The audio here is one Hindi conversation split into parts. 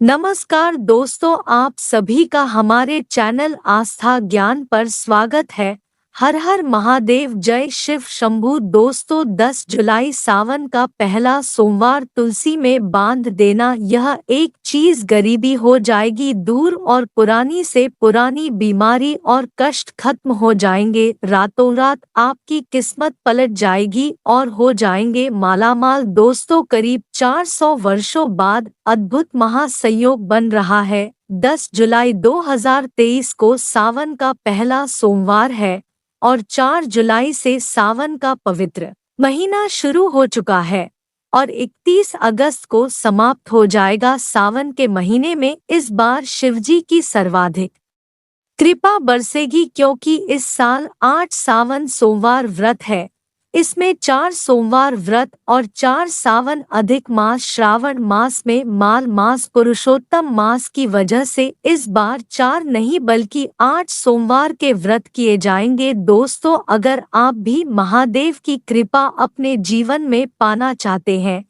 नमस्कार दोस्तों, आप सभी का हमारे चैनल आस्था ज्ञान पर स्वागत है। हर हर महादेव, जय शिव शंभू। दोस्तों, 10 जुलाई सावन का पहला सोमवार तुलसी में बांध देना, यह एक चीज गरीबी हो जाएगी दूर और पुरानी से पुरानी बीमारी और कष्ट खत्म हो जाएंगे। रातों रात आपकी किस्मत पलट जाएगी और हो जाएंगे मालामाल। दोस्तों, करीब 400 वर्षों बाद अद्भुत महासंयोग बन रहा है। 10 जुलाई 2023 को सावन का पहला सोमवार है और 4 जुलाई से सावन का पवित्र महीना शुरू हो चुका है और 31 अगस्त को समाप्त हो जाएगा। सावन के महीने में इस बार शिवजी की सर्वाधिक कृपा बरसेगी, क्योंकि इस साल 8 सावन सोमवार व्रत है। इसमें 4 सोमवार व्रत और 4 सावन अधिक मास श्रावण मास में माल मास पुरुषोत्तम मास की वजह से इस बार 4 नहीं बल्कि 8 सोमवार के व्रत किए जाएंगे। दोस्तों, अगर आप भी महादेव की कृपा अपने जीवन में पाना चाहते हैं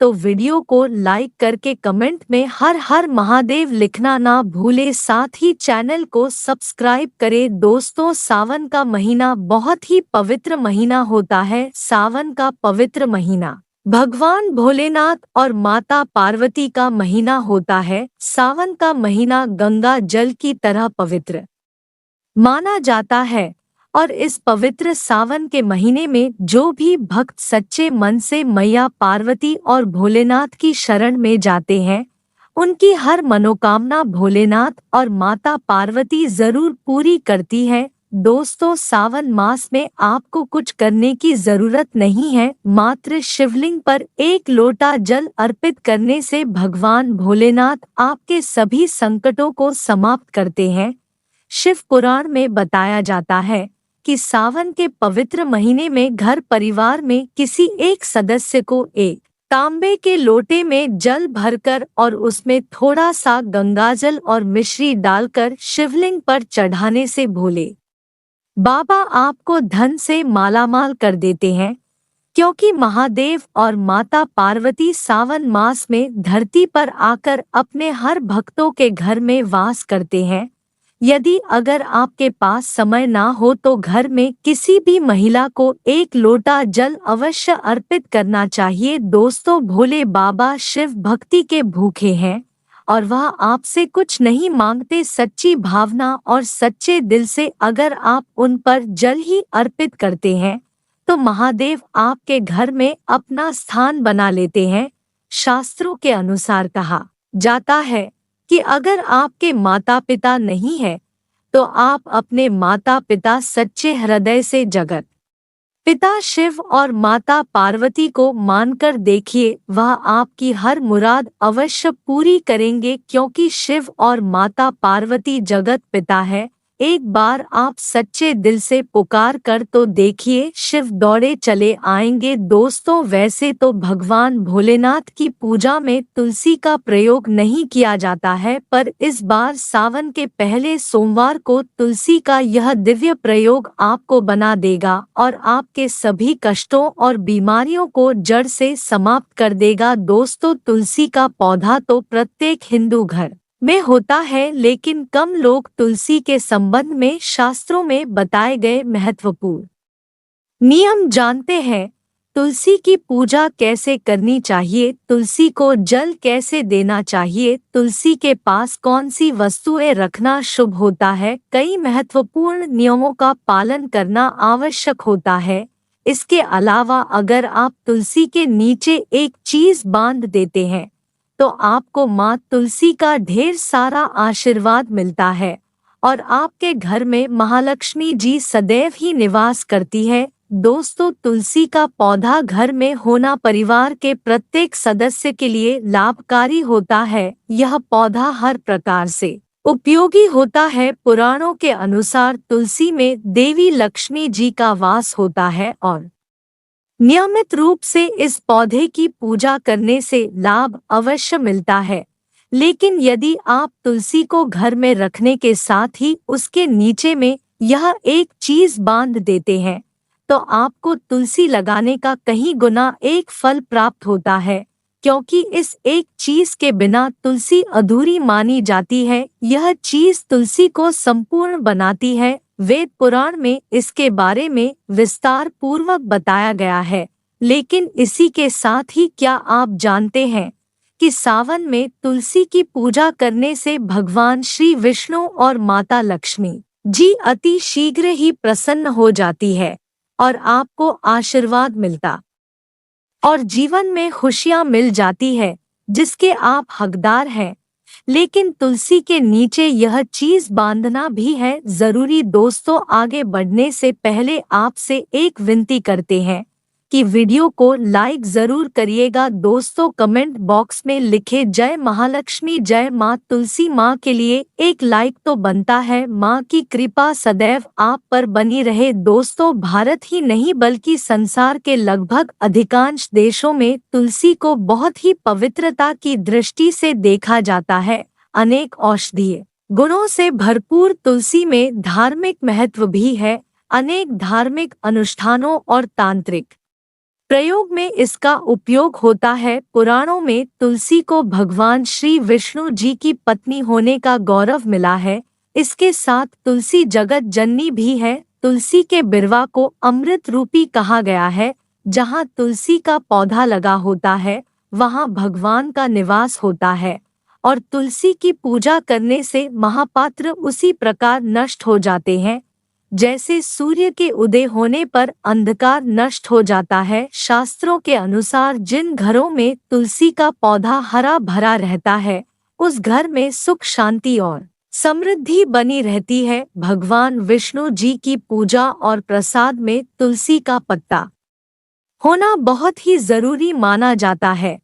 तो वीडियो को लाइक करके कमेंट में हर हर महादेव लिखना ना भूले, साथ ही चैनल को सब्सक्राइब करें। दोस्तों, सावन का महीना बहुत ही पवित्र महीना होता है। सावन का पवित्र महीना भगवान भोलेनाथ और माता पार्वती का महीना होता है। सावन का महीना गंगा जल की तरह पवित्र माना जाता है और इस पवित्र सावन के महीने में जो भी भक्त सच्चे मन से मैया पार्वती और भोलेनाथ की शरण में जाते हैं, उनकी हर मनोकामना भोलेनाथ और माता पार्वती जरूर पूरी करती है। दोस्तों, सावन मास में आपको कुछ करने की जरूरत नहीं है, मात्र शिवलिंग पर एक लोटा जल अर्पित करने से भगवान भोलेनाथ आपके सभी संकटों को समाप्त करते हैं। शिव पुराण में बताया जाता है कि सावन के पवित्र महीने में घर परिवार में किसी एक सदस्य को एक तांबे के लोटे में जल भरकर और उसमें थोड़ा सा गंगाजल और मिश्री डालकर शिवलिंग पर चढ़ाने से भोले बाबा आपको धन से मालामाल कर देते हैं, क्योंकि महादेव और माता पार्वती सावन मास में धरती पर आकर अपने हर भक्तों के घर में वास करते हैं। यदि अगर आपके पास समय ना हो तो घर में किसी भी महिला को एक लोटा जल अवश्य अर्पित करना चाहिए। दोस्तों, भोले बाबा शिव भक्ति के भूखे हैं और वह आपसे कुछ नहीं मांगते। सच्ची भावना और सच्चे दिल से अगर आप उन पर जल ही अर्पित करते हैं तो महादेव आपके घर में अपना स्थान बना लेते हैं। शास्त्रों के अनुसार कहा जाता है कि अगर आपके माता पिता नहीं है तो आप अपने माता पिता सच्चे हृदय से जगत पिता शिव और माता पार्वती को मानकर देखिए, वह आपकी हर मुराद अवश्य पूरी करेंगे, क्योंकि शिव और माता पार्वती जगत पिता है। एक बार आप सच्चे दिल से पुकार कर तो देखिए, शिव दौड़े चले आएंगे। दोस्तों, वैसे तो भगवान भोलेनाथ की पूजा में तुलसी का प्रयोग नहीं किया जाता है, पर इस बार सावन के पहले सोमवार को तुलसी का यह दिव्य प्रयोग आपको बना देगा और आपके सभी कष्टों और बीमारियों को जड़ से समाप्त कर देगा। दोस्तों, तुलसी का पौधा तो प्रत्येक हिंदू घर में होता है, लेकिन कम लोग तुलसी के संबंध में शास्त्रों में बताए गए महत्वपूर्ण नियम जानते हैं। तुलसी की पूजा कैसे करनी चाहिए, तुलसी को जल कैसे देना चाहिए, तुलसी के पास कौन सी वस्तुएं रखना शुभ होता है, कई महत्वपूर्ण नियमों का पालन करना आवश्यक होता है। इसके अलावा अगर आप तुलसी के नीचे एक चीज बांध देते हैं तो आपको माँ तुलसी का ढेर सारा आशीर्वाद मिलता है और आपके घर में महालक्ष्मी जी सदैव ही निवास करती है। दोस्तों, तुलसी का पौधा घर में होना परिवार के प्रत्येक सदस्य के लिए लाभकारी होता है। यह पौधा हर प्रकार से उपयोगी होता है। पुराणों के अनुसार तुलसी में देवी लक्ष्मी जी का वास होता है और नियमित रूप से इस पौधे की पूजा करने से लाभ अवश्य मिलता है। लेकिन यदि आप तुलसी को घर में रखने के साथ ही उसके नीचे में यह एक चीज बांध देते हैं तो आपको तुलसी लगाने का कहीं गुना एक फल प्राप्त होता है। क्योंकि इस एक चीज के बिना तुलसी अधूरी मानी जाती है। यह चीज तुलसी को संपूर्ण बनाती है। वेद पुराण में इसके बारे में विस्तार पूर्वक बताया गया है। लेकिन इसी के साथ ही क्या आप जानते हैं कि सावन में तुलसी की पूजा करने से भगवान श्री विष्णु और माता लक्ष्मी जी अति शीघ्र ही प्रसन्न हो जाती है और आपको आशीर्वाद मिलता और जीवन में खुशियां मिल जाती है जिसके आप हकदार हैं। लेकिन तुलसी के नीचे यह चीज बांधना भी है जरूरी। दोस्तों, आगे बढ़ने से पहले आपसे एक विनती करते हैं कि वीडियो को लाइक जरूर करिएगा। दोस्तों, कमेंट बॉक्स में लिखे जय महालक्ष्मी, जय माँ तुलसी माँ के लिए एक लाइक तो बनता है। माँ की कृपा सदैव आप पर बनी रहे। दोस्तों, भारत ही नहीं बल्कि संसार के लगभग अधिकांश देशों में तुलसी को बहुत ही पवित्रता की दृष्टि से देखा जाता है। अनेक औषधीय गुणों से भरपूर तुलसी में धार्मिक महत्व भी है। अनेक धार्मिक अनुष्ठानों और तांत्रिक प्रयोग में इसका उपयोग होता है। पुराणों में तुलसी को भगवान श्री विष्णु जी की पत्नी होने का गौरव मिला है। इसके साथ तुलसी जगत जननी भी है। तुलसी के बिरवा को अमृत रूपी कहा गया है। जहाँ तुलसी का पौधा लगा होता है वहाँ भगवान का निवास होता है और तुलसी की पूजा करने से महापात्र उसी प्रकार नष्ट हो जाते हैं जैसे सूर्य के उदय होने पर अंधकार नष्ट हो जाता है। शास्त्रों के अनुसार जिन घरों में तुलसी का पौधा हरा भरा रहता है उस घर में सुख शांति और समृद्धि बनी रहती है। भगवान विष्णु जी की पूजा और प्रसाद में तुलसी का पत्ता होना बहुत ही जरूरी माना जाता है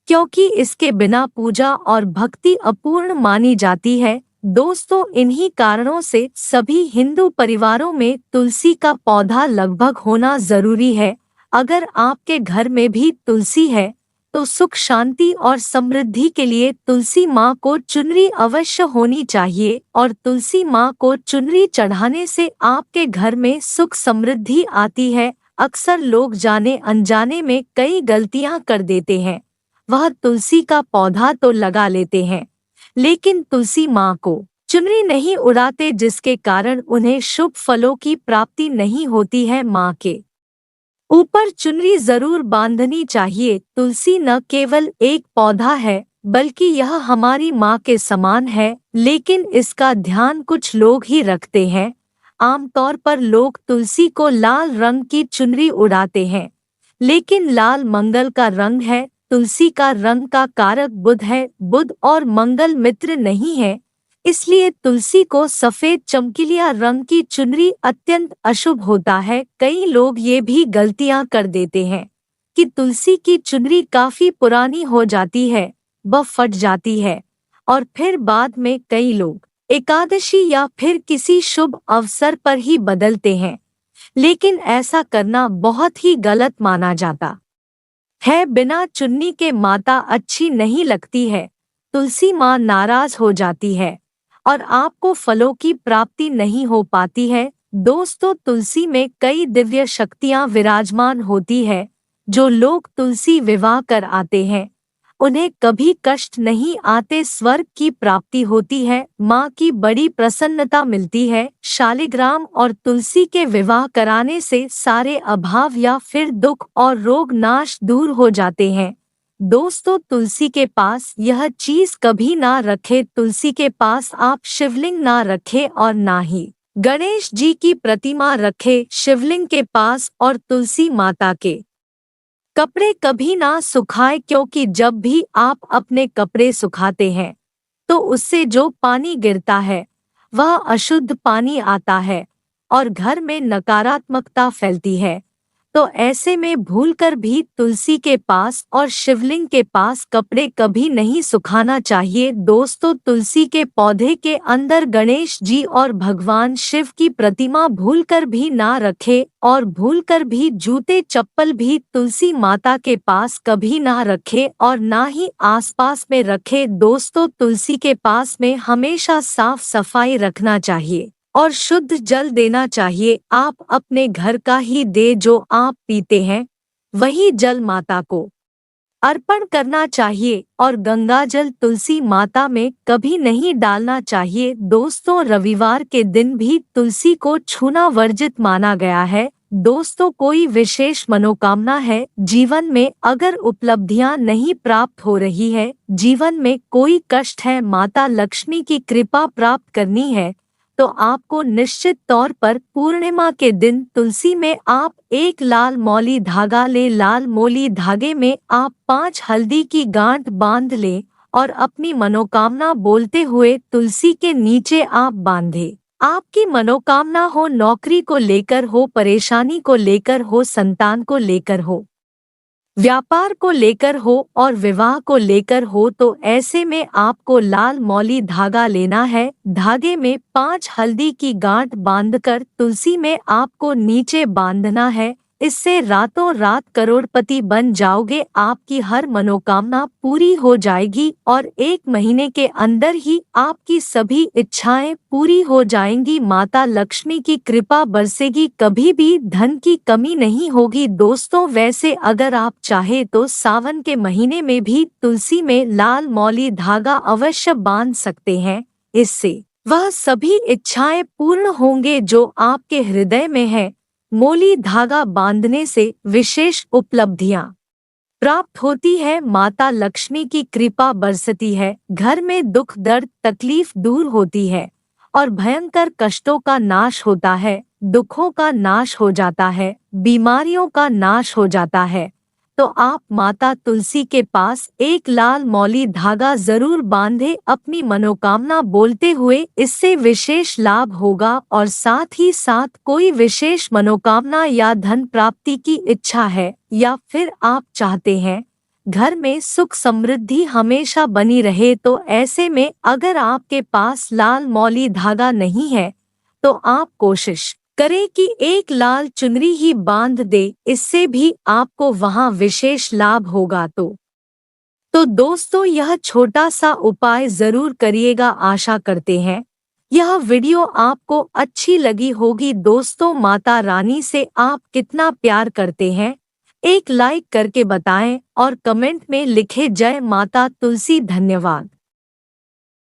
क्योंकि इसके बिना पूजा और भक्ति अपूर्ण मानी जाती है। दोस्तों, इन्हीं कारणों से सभी हिंदू परिवारों में तुलसी का पौधा लगभग होना जरूरी है। अगर आपके घर में भी तुलसी है तो सुख शांति और समृद्धि के लिए तुलसी माँ को चुनरी अवश्य होनी चाहिए और तुलसी माँ को चुनरी चढ़ाने से आपके घर में सुख समृद्धि आती है। अक्सर लोग जाने अनजाने में कई गलतियां कर देते हैं। वह तुलसी का पौधा तो लगा लेते हैं लेकिन तुलसी माँ को चुनरी नहीं उड़ाते जिसके कारण उन्हें शुभ फलों की प्राप्ति नहीं होती है। माँ के ऊपर चुनरी जरूर बांधनी चाहिए। तुलसी न केवल एक पौधा है बल्कि यह हमारी माँ के समान है। लेकिन इसका ध्यान कुछ लोग ही रखते हैं। आमतौर पर लोग तुलसी को लाल रंग की चुनरी उड़ाते हैं लेकिन लाल मंगल का रंग है। तुलसी का रंग का कारक बुध है। बुध और मंगल मित्र नहीं है, इसलिए तुलसी को सफेद चमकीलिया रंग की चुनरी अत्यंत अशुभ होता है। कई लोग ये भी गलतियां कर देते हैं कि तुलसी की चुनरी काफी पुरानी हो जाती है, वह फट जाती है और फिर बाद में कई लोग एकादशी या फिर किसी शुभ अवसर पर ही बदलते हैं। लेकिन ऐसा करना बहुत ही गलत माना जाता है। बिना चुन्नी के माता अच्छी नहीं लगती है। तुलसी माँ नाराज हो जाती है और आपको फलों की प्राप्ति नहीं हो पाती है। दोस्तों, तुलसी में कई दिव्य शक्तियाँ विराजमान होती है। जो लोग तुलसी विवाह कर आते हैं उन्हें कभी कष्ट नहीं आते, स्वर्ग की प्राप्ति होती है, माँ की बड़ी प्रसन्नता मिलती है। शालिग्राम और तुलसी के विवाह कराने से सारे अभाव या फिर दुख और रोग नाश दूर हो जाते हैं। दोस्तों, तुलसी के पास यह चीज कभी ना रखे। तुलसी के पास आप शिवलिंग ना रखे और ना ही गणेश जी की प्रतिमा रखे। शिवलिंग के पास और तुलसी माता के कपड़े कभी ना सुखाए क्योंकि जब भी आप अपने कपड़े सुखाते हैं तो उससे जो पानी गिरता है वह अशुद्ध पानी आता है और घर में नकारात्मकता फैलती है। तो ऐसे में भूलकर भी तुलसी के पास और शिवलिंग के पास कपड़े कभी नहीं सुखाना चाहिए। दोस्तों, तुलसी के पौधे के अंदर गणेश जी और भगवान शिव की प्रतिमा भूलकर भी ना रखे और भूलकर भी जूते चप्पल भी तुलसी माता के पास कभी ना रखे और ना ही आसपास में रखे। दोस्तों, तुलसी के पास में हमेशा साफ सफाई रखना चाहिए और शुद्ध जल देना चाहिए। आप अपने घर का ही दे, जो आप पीते हैं वही जल माता को अर्पण करना चाहिए और गंगाजल तुलसी माता में कभी नहीं डालना चाहिए। दोस्तों, रविवार के दिन भी तुलसी को छूना वर्जित माना गया है। दोस्तों, कोई विशेष मनोकामना है जीवन में, अगर उपलब्धियां नहीं प्राप्त हो रही है, जीवन में कोई कष्ट है, माता लक्ष्मी की कृपा प्राप्त करनी है, तो आपको निश्चित तौर पर पूर्णिमा के दिन तुलसी में आप एक लाल मौली धागा ले। लाल मौली धागे में आप 5 हल्दी की गांठ बांध ले और अपनी मनोकामना बोलते हुए तुलसी के नीचे आप बांधे। आपकी मनोकामना हो, नौकरी को लेकर हो, परेशानी को लेकर हो, संतान को लेकर हो, व्यापार को लेकर हो और विवाह को लेकर हो, तो ऐसे में आपको लाल मौली धागा लेना है। धागे में 5 हल्दी की गांठ बांधकर तुलसी में आपको नीचे बांधना है। इससे रातों रात करोड़पति बन जाओगे, आपकी हर मनोकामना पूरी हो जाएगी और 1 महीने के अंदर ही आपकी सभी इच्छाएं पूरी हो जाएंगी। माता लक्ष्मी की कृपा बरसेगी, कभी भी धन की कमी नहीं होगी। दोस्तों, वैसे अगर आप चाहे तो सावन के महीने में भी तुलसी में लाल मौली धागा अवश्य बांध सकते हैं। इससे वह सभी इच्छाएं पूर्ण होंगे जो आपके हृदय में है। मौली धागा बांधने से विशेष उपलब्धियां प्राप्त होती है, माता लक्ष्मी की कृपा बरसती है, घर में दुख दर्द तकलीफ दूर होती है और भयंकर कष्टों का नाश होता है, दुखों का नाश हो जाता है, बीमारियों का नाश हो जाता है। तो आप माता तुलसी के पास एक लाल मौली धागा जरूर बांधे अपनी मनोकामना बोलते हुए, इससे विशेष लाभ होगा। और साथ ही साथ कोई विशेष मनोकामना या धन प्राप्ति की इच्छा है या फिर आप चाहते हैं घर में सुख समृद्धि हमेशा बनी रहे, तो ऐसे में अगर आपके पास लाल मौली धागा नहीं है तो आप कोशिश करें कि एक लाल चुनरी ही बांध दे, इससे भी आपको वहां विशेष लाभ होगा। तो दोस्तों, यह छोटा सा उपाय जरूर करिएगा, आशा करते हैं यह वीडियो आपको अच्छी लगी होगी। दोस्तों, माता रानी से आप कितना प्यार करते हैं एक लाइक करके बताएं और कमेंट में लिखें जय माता तुलसी। धन्यवाद।